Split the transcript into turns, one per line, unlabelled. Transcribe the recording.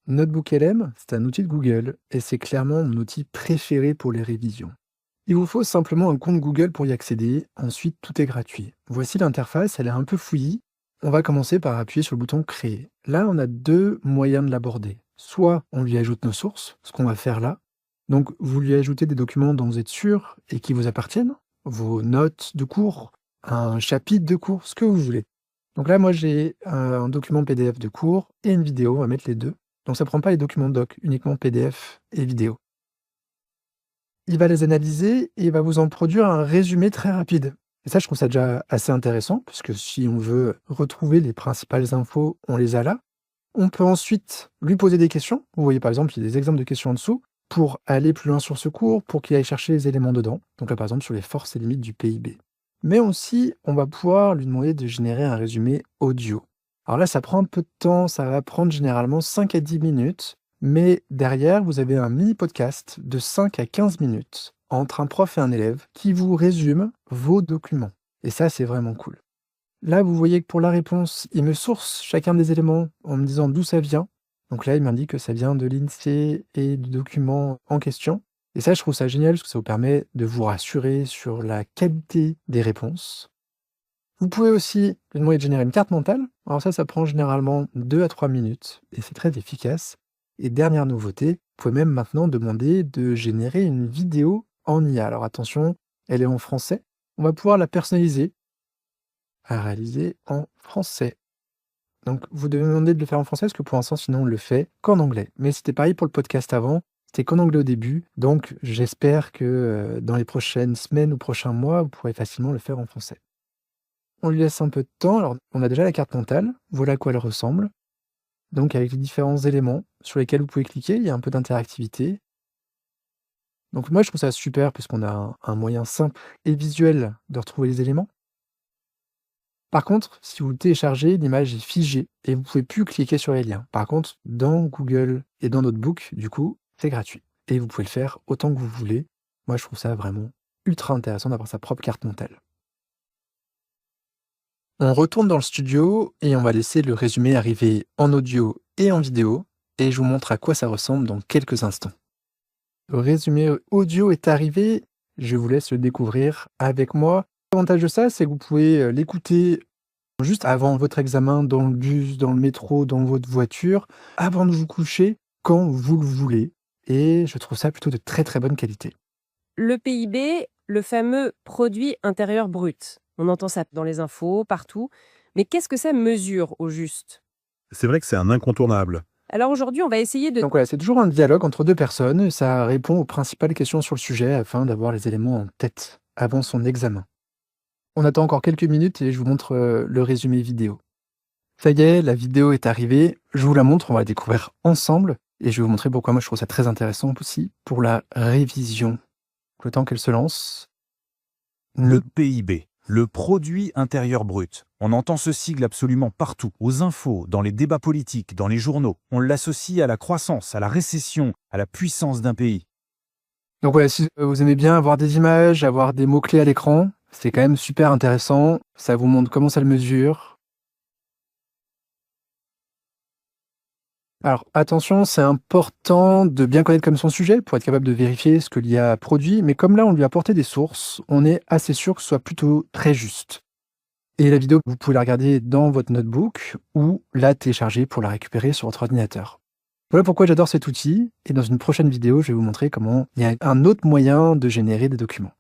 Notebook LM, c'est un outil de Google et c'est clairement mon outil préféré pour les révisions. Il vous faut simplement un compte Google pour y accéder, ensuite tout est gratuit. Voici l'interface, elle est un peu fouillie. On va commencer par appuyer sur le bouton Créer. Là, on a deux moyens de l'aborder. Soit on lui ajoute nos sources, ce qu'on va faire là. Donc vous lui ajoutez des documents dont vous êtes sûr et qui vous appartiennent, vos notes de cours, un chapitre de cours, ce que vous voulez. Donc là, moi j'ai un document PDF de cours et une vidéo, on va mettre les deux. Donc ça ne prend pas les documents doc, uniquement PDF et vidéo. Il va les analyser et il va vous en produire un résumé très rapide. Et ça, je trouve ça déjà assez intéressant, puisque si on veut retrouver les principales infos, on les a là. On peut ensuite lui poser des questions. Vous voyez par exemple, il y a des exemples de questions en dessous, pour aller plus loin sur ce cours, pour qu'il aille chercher les éléments dedans. Donc là, par exemple, sur les forces et limites du PIB. Mais aussi, on va pouvoir lui demander de générer un résumé audio. Alors là, ça prend un peu de temps, ça va prendre généralement 5 à 10 minutes, mais derrière, vous avez un mini podcast de 5 à 15 minutes entre un prof et un élève qui vous résume vos documents. Et ça, c'est vraiment cool. Là, vous voyez que pour la réponse, il me source chacun des éléments en me disant d'où ça vient. Donc là, il m'indique que ça vient de l'INSEE et du document en question. Et ça, je trouve ça génial parce que ça vous permet de vous rassurer sur la qualité des réponses. Vous pouvez aussi lui demander de générer une carte mentale. Alors ça prend généralement 2 à 3 minutes et c'est très efficace. Et dernière nouveauté, vous pouvez même maintenant demander de générer une vidéo en IA. Alors attention, elle est en français. On va pouvoir la personnaliser à réaliser en français. Donc vous devez demander de le faire en français parce que pour l'instant, sinon, on le fait qu'en anglais. Mais c'était pareil pour le podcast avant. C'était qu'en anglais au début. Donc j'espère que dans les prochaines semaines ou prochains mois, vous pourrez facilement le faire en français. On lui laisse un peu de temps. Alors, on a déjà la carte mentale. Voilà à quoi elle ressemble. Donc, avec les différents éléments sur lesquels vous pouvez cliquer, il y a un peu d'interactivité. Donc, moi, je trouve ça super puisqu'on a un moyen simple et visuel de retrouver les éléments. Par contre, si vous le téléchargez, l'image est figée et vous ne pouvez plus cliquer sur les liens. Par contre, dans Google et dans Notebook, du coup, c'est gratuit. Et vous pouvez le faire autant que vous voulez. Moi, je trouve ça vraiment ultra intéressant d'avoir sa propre carte mentale. On retourne dans le studio et on va laisser le résumé arriver en audio et en vidéo et je vous montre à quoi ça ressemble dans quelques instants. Le résumé audio est arrivé, je vous laisse le découvrir avec moi. L'avantage de ça, c'est que vous pouvez l'écouter juste avant votre examen, dans le bus, dans le métro, dans votre voiture, avant de vous coucher, quand vous le voulez. Et je trouve ça plutôt de très très bonne qualité.
Le PIB, le fameux produit intérieur brut. On entend ça dans les infos, partout. Mais qu'est-ce que ça mesure au juste?
C'est vrai que c'est un incontournable.
Alors aujourd'hui, on va essayer de...
Donc voilà, c'est toujours un dialogue entre deux personnes. Ça répond aux principales questions sur le sujet afin d'avoir les éléments en tête avant son examen. On attend encore quelques minutes et je vous montre le résumé vidéo. Ça y est, la vidéo est arrivée. Je vous la montre, on va la découvrir ensemble. Et je vais vous montrer pourquoi moi je trouve ça très intéressant aussi pour la révision. Le temps qu'elle se lance.
Le PIB, le produit intérieur brut. On entend ce sigle absolument partout, aux infos, dans les débats politiques, dans les journaux. On l'associe à la croissance, à la récession, à la puissance d'un pays.
Donc voilà, si vous aimez bien avoir des images, avoir des mots-clés à l'écran, c'est quand même super intéressant. Ça vous montre comment ça le mesure. Alors attention, c'est important de bien connaître comme son sujet pour être capable de vérifier ce que l'IA a produit, mais comme là on lui a apporté des sources, on est assez sûr que ce soit plutôt très juste. Et la vidéo, vous pouvez la regarder dans votre notebook ou la télécharger pour la récupérer sur votre ordinateur. Voilà pourquoi j'adore cet outil, et dans une prochaine vidéo, je vais vous montrer comment il y a un autre moyen de générer des documents.